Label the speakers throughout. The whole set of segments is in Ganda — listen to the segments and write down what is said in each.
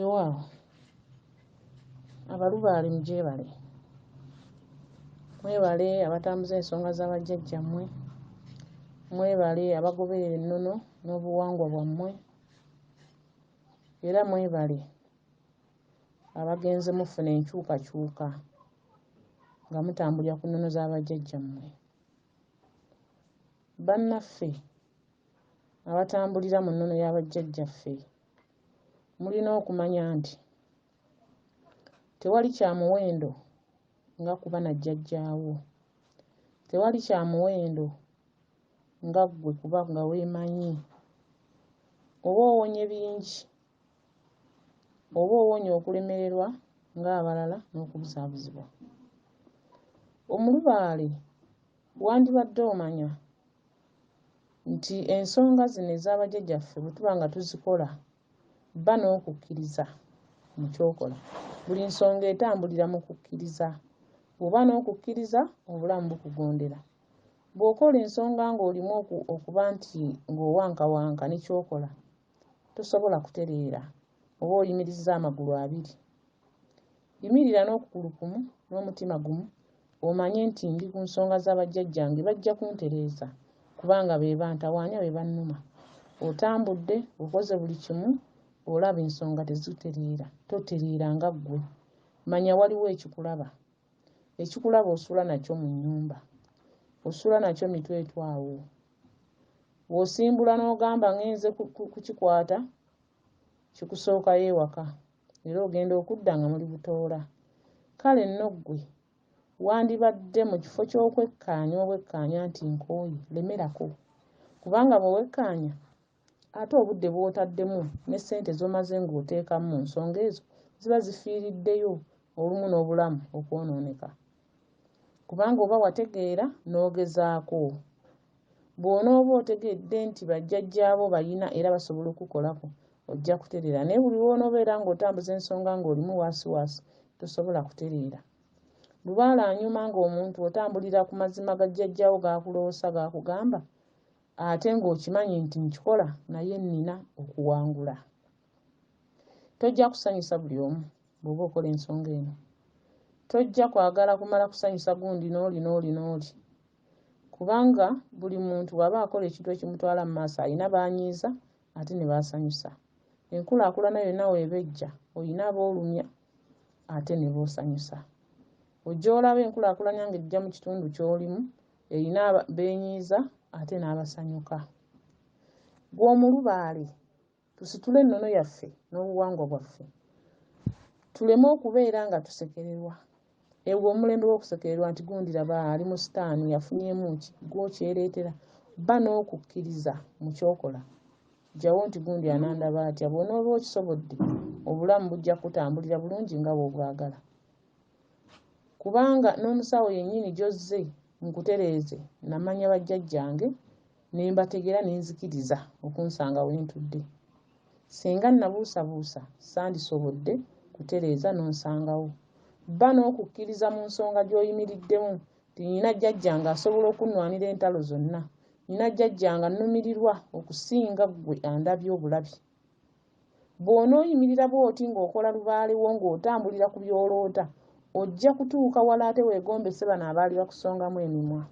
Speaker 1: Ewaawo abalubaale mugyebale, mwebale abatambuza ensonga z'abajjajjammwe, mwebale abagoberera ennono n'obuwangwa bwammwe, era mwebale abagenze mufuna enkyukakyuka nga mutambulira ku nnono z'abajjajjammwe. Bannaffe abatambulira mu nnono y'abajjajjaffe, mulina okumanya nti tewali kya muwendo nga kuba na jjajjaawo. Tewali kya muwendo nga ggwe kuba nga weemanyi. Oba owonye bingi, oba owonye okulemererwa ng'abalala n'okubuzaabuzibwa. Omulubaale wandibadde omanya nti ensonga zino ez'abajjajjaffe bwe tuba nga tuzikola bba n'okukkiriza mu kyokola. Buli nsonga etambulira mu kukkiriza. Bw'oba n'okukkiriza obulamu bukugondera. Bw'okola ensonga ng'olimu okuba nti ng'owankawanka ne kyokola, tosobola kutereera oba oyimirizza amagulu abiri. Yimirira n'okugulu kumu n'omutima gumu, omanye nti ndi ku nsonga z'abajjajjange bajja kuntereeza kubanga be bantawaanya be bannuma. Otambudde, okoze buli kimu, olaba ensonga tezitereera. Totereera nga ggwe. Manya waliwo ekikulaba. Ekikulaba osula nakyo mu nnyumba. Osula nakyo mitwetwawo. Bw'osimbula n'ogamba ngenze kukikwata, kikusookayo ewaka. Era ogenda okudda nga muli butoola. Kale nno ggwe wandibadde mu kifo ky'okwekkaanya obwekkaanya nti nkooye, lemerako. Kubanga bw'owekkaanya ate obudde bw'otaddemu ne ssente z'omaze ng'oteekamu mu nsonga ezo ziba zifiiriddeyo, olumu n'obulamu okwonooneka. Kubanga oba wategeera n'ogezaako. Bw'onooba otegedde nti bajjajjaabo bayina era basobola okukolako, ojja kutereera. Naye buli lw'onoobeera ng'otambuza ensonga ng'olimu waasiwaasi, tosobola kutereera. Lubaale anyuma ng'omuntu otambulira ku mazima ga jjajjaawo g'akuloosa g'akugamba, ate ng'okimanyi nti nkikola naye nnina okuwangula. Tojja kusanyusa buli omu bw'oba okola ensonga eno. Tojja kwagala kumala kusanyusa gundi n'oli. Kubanga buli muntu bw'aba akola ekintu ekimutwala mu maaso alina baanyiiza ate ne baasanyusa. Enkulaakulana yonna weebejja olina aboolumya ate ne boosanyusa. Ojja olaba enkulaakulana ng'ejja mu kitundu ky'olimu erina beenyiiza ate n'abasanyuka. Gwe Omulubaale, tusitule ennono yaffe n'obuwangwa bwaffe. Tuleme okubeera nga tusekererwa. Ewe omulembe w'okusekererwa nti gundi laba ali mu sitaani yafunyemu ki, gw'okyereetera. Bba n'okukkiriza mu kyokola. Jjawo nti gundi anandaba atya. Bw'onooba okisobodde, obulamu bujja kutambulira bulungi nga bw'obwagala. Kubanga n'omusawo yennyini gy'ozze nkutereeze namanya bajjajjange ne mbategeera ne nzikiriza okunsanga we ntudde. Singa nabuusabuusa sandisobodde kutereeza n'onsangawo. Bba n'okukkiriza mu nsonga gy'oyimiriddemu nti nnyina jjajjange asobola okunnwanira entalo zonna. Nnyina jjajjange annumirirwa okusinga ggwe andabye obulabi. Bw'onooyimirira bw'oti ng'okola lubaalewo ng'otambulira ku by'oloota, ojja kutuuka wala ate weegombese bano abaali bakusongamu emimwa.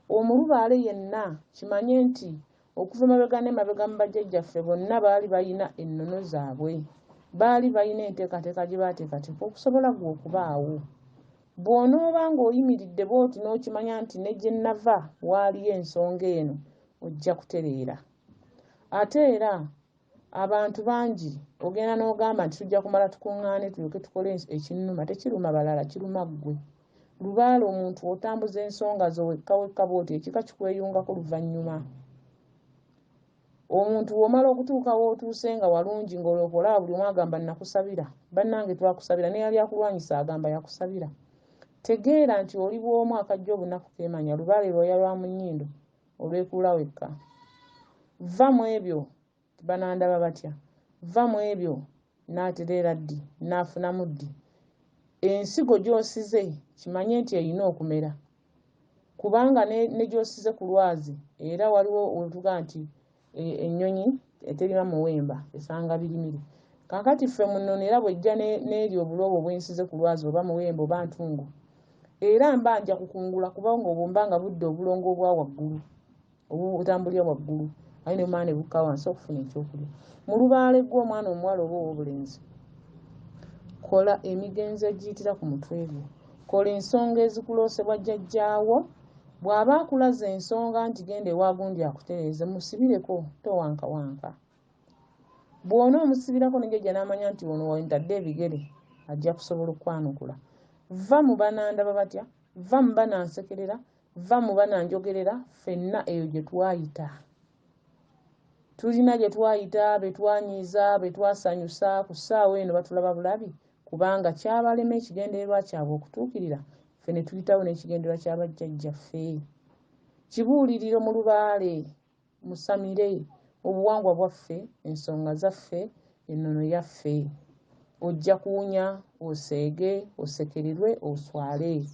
Speaker 1: Omulubaale yenna kimanye nti okuva emabega n'emabega mu bajjajjaffe bonna baali balina ennono zaabwe. Baali balina enteekateeka gye baateekateeka okusobola gwe okubaawo. Bw'onooba ng'oyimiridde bw'oti n'okimanya nti ne gye nnava waaliyo ensonga eno, ojja kutereera. Ate era abantu bangi ogenda n'ogamba nti tujja kumala tukuŋŋaane tulyoke tukole ekinnuma. Tekiruma balala, kiruma ggwe. Lubaale omuntu otambuza ensonga zo wekka bw'oti ekika kikweyungako luvannyuma. Omuntu w'omala okutuuka w'otuuse nga walungi ng'olwokola buli omu agamba nakusabira. Bannange twakusabira, ne yali akulwanyisa agamba yakusabira. Tegeera nti oli bw'omu akajja obunaku keemanya. Lubaale lwoya lwa mu nnyindo olwekuula wekka. Vva mu ebyo banandaba batya. Vva mu ebyo n'atereera ddi, n'afunamu ddi. Ensigo gy'osize kimanye nti erina okumera. Kubanga ne gy'osize ku lwazi era waliwo wetuga nti ennyonyi eterima muwemba esanga birimiri. Kakati ffe munono era bw'ejja n'eri obulobo bwensize ku lwazi oba muwembe oba ntungu era mbanja kukungula kubanga obwo mbanga budde obulongo obwa waggulu obutambulira waggulu ayi ne maane bukka wansi okufuna ekyokulya. Mu Lubaale gw'omwana omuwala oba ow'obulenzi kola emigenzo egiyitira ku mutwe gwo. Kola ensonga ezikuloosebwa jjajjaawo. Bw'aba akulaza ensonga nti genda ewa gundi akutereeze musibireko towankawanka. Bw'ona omusibirako ne jjajja n'amanya nti ono wentadde ebigere ajja kusobola okwanukula. Va mu banandaba batya, va mu banansekerera, va mu bananjogerera, ffenna eyo gye twayita. Tulina gye twayita, be twanyiiza, be twasanyusa, ku ssaawa eno batulaba bulabi kubanga kyabalema ekigendererwa kyabwe okutuukirira, ffe ne tuyitawo n'ekigendererwa kya bajjajjaffe. Kibuuliriro mu Lubaale, musamire obuwangwa bwaffe, ensonga zaffe, ennono yaffe. Ojja kuwunya, oseege, osekererwe, oswale.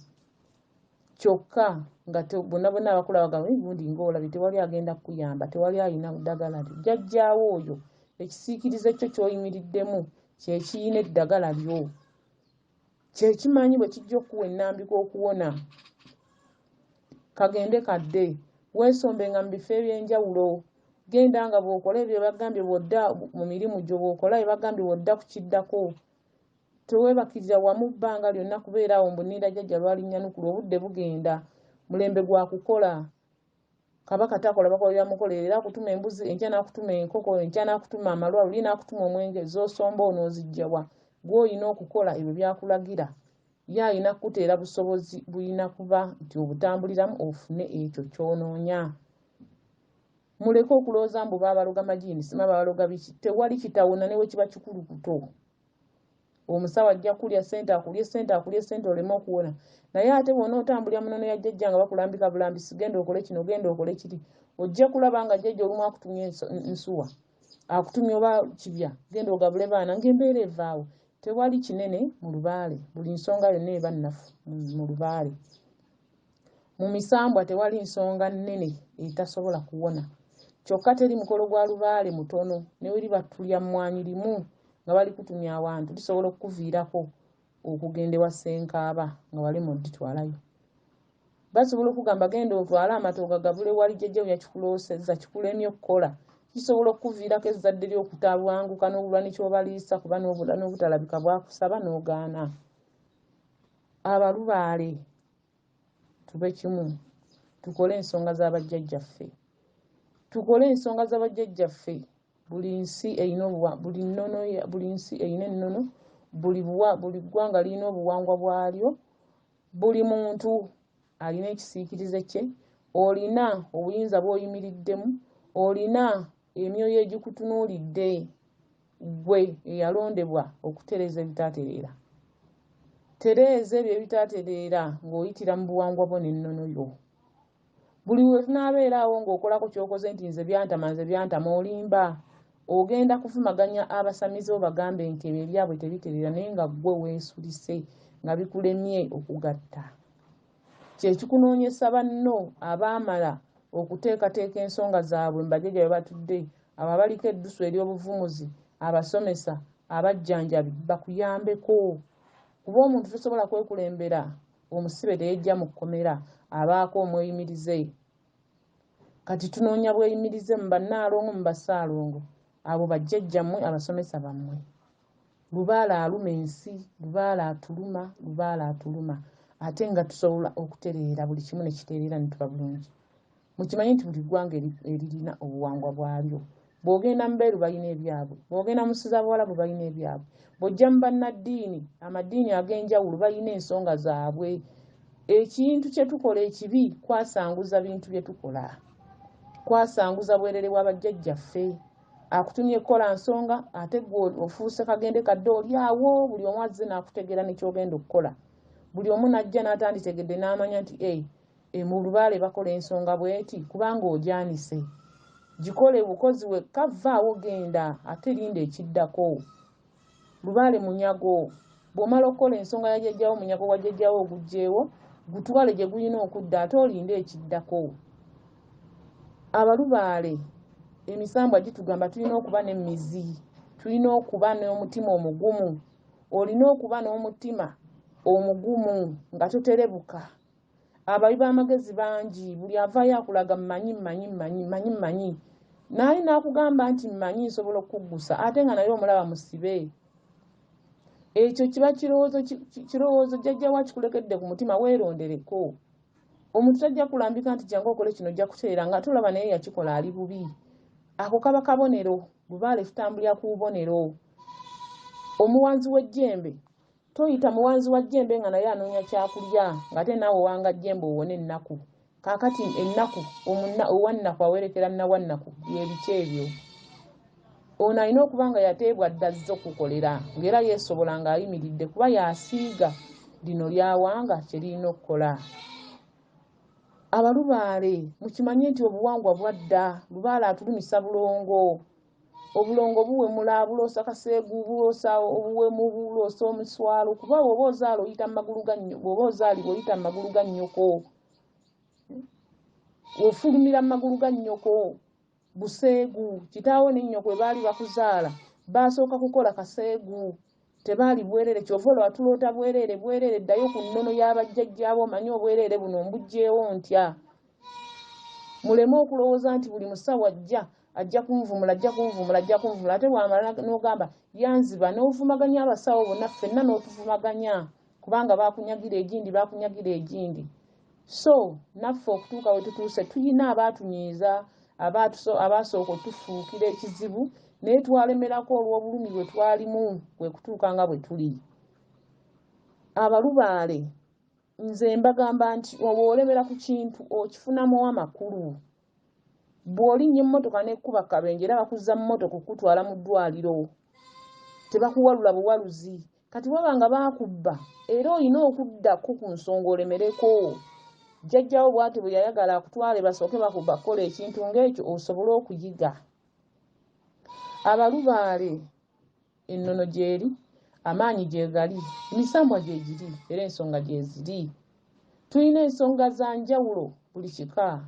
Speaker 1: Kyokka nga bonna bonna abakulaba gundi ng'olabye tewali agenda kukuyamba, tewali alina ddagala lyo. Jjajjaawo oyo ekisiikirize kyo ky'oyimiriddemu kye kiyina eddagala lyo. Kye kimanyi bwe kijja okuwa ennambika okuwona. Kagende kadde, weesombenga mu bifo eby'enjawulo. Genda nga bw'okola ebyo bagambye bw'odda mu mirimu gyo bw'okola ebagambye bw'odda kukiddako. Teweebakirira wamu bbanga lyonna kubeera awo mbunira jjajja lwali nnyanukula obudde bugenda. Mulembe gwa kukola. Kabaka takola bakolera mukolera era akutuma embuzi enkya n'akutuma enkoko enkya n'akutuma amalwa luli n'akutuma omwenge z'osomba onoozijjawa. Gw'olina okukola ebyo byakulagira. Ye alina kukuteera busobozi bulina kuba nti obutambuliramu ofune ekyo ky'onoonya. Muleke okulooza mbu baabaloga magiini sima baabaloga biki. Tewali kitawona ne bwe kiba kikulukuto. Omusawo ajja kulya ssente akulye ssente akulye ssente oleme okuwona. Naye ate bw'ona otambulira munono ya jjajja nga bakulambika bulambisi genda okole kino genda okole kiri. Ojja kulaba nga jjajja olumu akutumye nsuwa. Akutumye oba kibya genda ogabule baana ng'embeera evaawo. Tewali kinene mu Lubaale. Buli nsonga yonna eba nnafu mu Lubaale. Mu misambwa tewali nsonga nnene etasobola kuwona. Kyokka teri mukolo gwa Lubaale mutono ne weri batulya mmwanyi limu nga bali kutumya awantu lisobola okukuviirako okugenda ewa ssenkaaba nga walema odditwalayo. Basobola okugamba genda otwale amatooga gabule wali jjajja bwe yakikuloosezza kikulemye okukola. Kisobola okukuviirako ezzadde ly'okutabanguka n'obulwa ne ky'obaliisa kuba n'obutalabika bwakusaba n'ogaana. Abalubaale tube kimu tukole ensonga z'abajjajjaffe. Tukole ensonga z'abajjajjaffe. Buli nsi erina ennono, buli ggwanga lirina obuwangwa bwalyo, buli muntu alina ekisiikirize kye, olina obuyinza bw'oyimiriddemu, olina emyoyo egikutunuulidde gwe eyalondebwa okutereeza ebitaatereera. Tereeza ebyo ebitaatereera ng'oyitira mu buwangwa bwo n'ennono yo. Buli we tunaabeeraawo ng'okolako ky'okoze nti nze byantama olimba. Ogenda kuvumaganya abasamize obagambe enkebe ebyabwe tebitereera naye nga ggwe weesulise nga bikulemye okugatta. Kye kikunoonyesa banno abaamala okuteekateeka ensonga zaabwe mbajjajja bwe batudde, abo abaliko eddusu ery'obuvumuzi, abasomesa, abajjanjabi bakuyambeko. Kuba omuntu tosobola kwekulembera omusibe teyejja mu kkomera abaako omweyimirize. Kati tunoonya bweyimirize mu bannaalongo mu bassaalongo. Abo bajjajjammwe abasomesa bammwe. Lubaale aluma ensi, Lubaale atuluma, Lubaale atuluma. Ate nga tusobola okutereera buli kimu ne kitereera ne tuba bulungi. Mukimanyi nti buli ggwanga eririna obuwangwa bwalyo. Bw'ogenda mu Beeru balina ebyabwe, bw'ogenda mu Ssabawalabu balina ebyabwe, bw'ojja mu bannaddiini amaddiini ag'enjawulo balina ensonga zaabwe. Ekintu kye tukola ekibi kwasanguza bintu bye tukola. Kwasanguza bwerere bw'abajjajjaffe. Akutumye kola nsonga ate gwe ofuuse kagende kadde oli awo buli omu azze n'akutegeera ne ky'ogenda okukola. Buli omu n'ajja n'atanditegedde n'amanya nti mu Lubaale bakola ensonga bw'eti kubanga ogyanise. Gikole bukozi wekka vaawo genda ate linda ekiddako. Lubaale munyago. Bw'omala okukola ensonga ya jjajjaawo munyago wa jjajjaawo ogugjeewo gutwale gye gulina okudda ate olinde ekiddako. Abalubaale emisambwa gitugamba tulina okuba n'emmizi. tulina okuba n'omutima omugumu. Olina okuba n'omutima omugumu nga toterebuka. Abayi b'amagezi bangi, buli avaayo akulaga mmanyi. Naali n'akugamba nti mmanyi nsobola okukuggusa ate nga naye omulaba musibe. Ekyo kiba kirowoozo jjajja wa kikulekedde ku mutima weerondereko. Omuntu tajja kulambika nti jangu okole kino ojja kuteera nga tulaba naye yakikola ali bubi. Ako kaba kabonero, Lubaale tutambulira ku bubonero. Omuwanzi w'ejjembe, toyita muwanzi wa jjembe nga naye anoonya kyakulya ng'ate naawe owanga jjembe owone ennaku. Kaakati ennaku owannaku awerekera nawannaku byebiki ebyo. Ono alina okuba nga yateebwa dda azze okukolera ng'era yeesobola ng'ayimiridde kuba yasiiga lino lyawanga kye lirina okukola. Abalubaale mukimanye nti obuwangwa bwadda. Lubaale atulumisa bulongo. Obulongo buwemula, buloosa kaseegu, buloosa obuwemu, buloosa omuswalo kuba bw'oba ozaala oyita mu magulu ga nnyoko, bw'oba ozaalibwa oyita mu magulu ga nnyoko. Ofulumira mu magulu ga nnyoko. Buseegu, kitaawo ne nnyoko bwe baali bakuzaala baasooka kukola kaseegu. Tebaali bwereere, kyova olaba tuloota bwereere ddayo ku nnono y'abajjajjaabo omanyi obwereere buno mbuggyeewo ntya. Muleme okulowooza nti buli musawo ajja kunvumula. Ate bw'amala n'ogamba yanziba n'ovumaganya abasawo bonna ffenna n'otuvumaganya kubanga baakunyagira egindi. So naffe okutuuka we tutuuse tuyina abaatunyiiza, abaasooka otufuukira ekizibu naye twalemerako olw'obulumi bwe twalimu kwe kutuuka nga bwe tuli. Abalubaale nze mbagamba nti oba olemera ku kintu okifunamu amakulu. Bw'olinnya emmotoka n'ekkuba kabenje era bakuzza mu mmotoka okutwala mu ddwaliro. Tebakuwalula buwaluzi. Kati waba nga baakubba era olina okuddako ku nsonga olemereko. Jjajjawo bw'ati bwe yayagala akutwale basooke bakubba kukola ekintu ng'ekyo osobole okuyiga. Abalubaale ennono gyeri, amaanyi gyegali, emisambwa gyegiri era ensonga gyeziri. Tulina ensonga za njawulo buli kika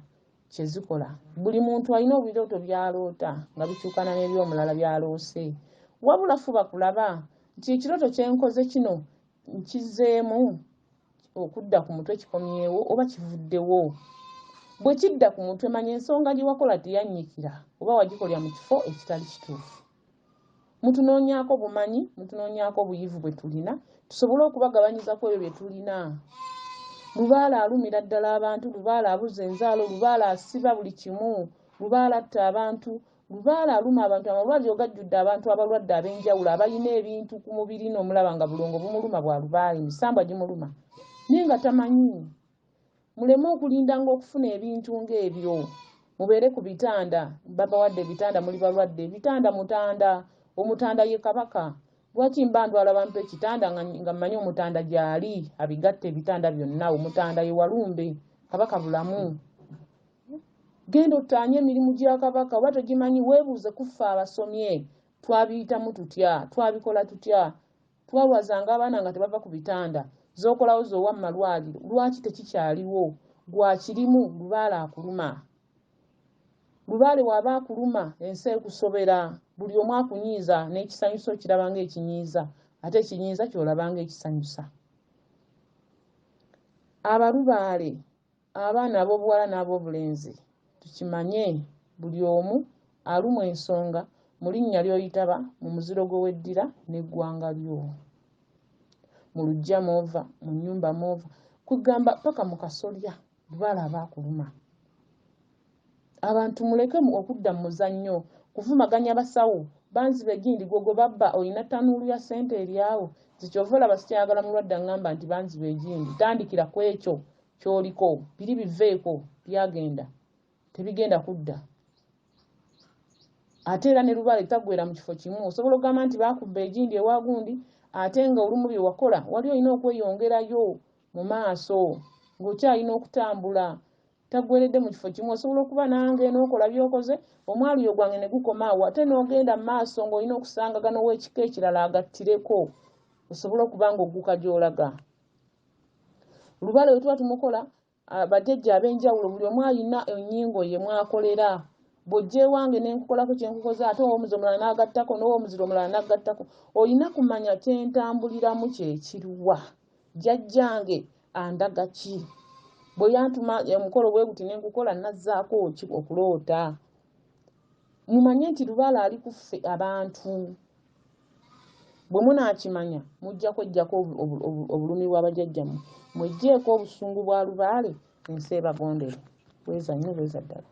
Speaker 1: kye zikola. Buli muntu alina ebirooto by'aloota nga bikyukana n'ebyomulala by'aloose. Wabula fuba kulaba nti ekirooto kye nkoze kino nkizzeemu okudda ku mutwe kikomyewo oba kivuddewo. Bwe kidda ku mutwe manya ensonga gye wakola teyannyikira oba wagikolera mu kifo ekitali kituufu. Mutunoonyaako bumanyi, mutunoonyaako buyivu bwe tulina tusobole okubagabanyiza ku ebyo bye tulina. Lubaale alumira ddala abantu, Lubaale abuza enzaalo, Lubaale asiba buli kimu, Lubaale atta abantu, Lubaale aluma abantu. Amalwaliro gajjudde abantu abalwadde ab'enjawulo abalina ebintu ku mubiri n'omulaba nga bulongo bumuluma bwa Lubaale, emisambwa gimuluma naye nga tamanyi. Muleme okulindanga okufuna ebintu ng'ebyo. Mubeere ku bitanda, babawadde ebitanda muli balwadde. Ebitanda mutanda, omutanda ye kabaka. Lwaki mba ndwala bampa ekitanda nga mmanyi omutanda gy'ali abigatte ebitanda byonna. Omutanda ye Walumbe, kabaka bulamu. Genda ottaanye emirimu gya kabaka oba togimanyi weebuuze kuffe abasomye. Twabiyitamu tutya, twabikola tutya. Twalwazanga abaana nga tebava ku bitanda. Z'okolawo z'owa mu malwaliro lwaki tekikyaliwo? Gwakirimu Lubaale akuluma. Lubaale waba akuluma ensi ekusobera. Buli omu akunyiiza n'ekisanyusa okiraba ng'ekinyiiza ate ekinyiiza ky'olaba ng'ekisanyusa. Abalubaale, abaana ab'obuwala n'ab'obulenzi tukimanye buli omu alumwa ensonga mu linnya ly'oyitaba mu muziro gwe weddira n'eggwanga lyo. Mu luggya mw'ova, mu nnyumba mw'ova, kugamba paka mu kasolya Lubaale aba akuluma. Abantu muleke okudda mu muzannyo kuvumaganya basawo banzibe egindi gwe babba olina ttanuulu ya ssente eryawo. Kyova olaba sikyayagala mulwadde aŋŋamba nti banzibe egindi. Tandikira ku ekyo ky'oliko, biri biveeko byagenda tebigenda kudda. Ate era ne Lubaale taggwera mu kifo kimu. Osobola okugamba nti baakubba egindi ewa gundi ate nga olumu bye wakola wali olina okweyongerayo mu maaso ng'okyalina okutambula. Taggweredde mu kifo kimu. Osobola okuba nange n'okola by'okoze omwaliyo gwange ne gukoma awo ate n'ogenda mu maaso ng'olina okusangagana ow'ekika ekirala agattireko osobola okuba ng'ogguka gy'olaga. Lubaale we tuba tumukola bajjajja ab'enjawulo buli omu alina ennyingo ye mwakolera. bw'ojja ewange ne nkukolako kye nkukoze ate ow'omuzi omulala n'agattako n'ow'omuziro omulala n'agattako olina kumanya kyentambuliramu kye kiruwa jjajjange andaga ki bwe yantuma omukolo bwe guti ne nkukola nazzaako ki okuloota mumanye nti Lubaale ali ku ffe abantu bwe munaakimanya mujja kwejjako obulumi bw'abajjajjammwe mwejjeeko obusungu bwa Lubaale ensi ebagondere bweza nnyo bweza ddala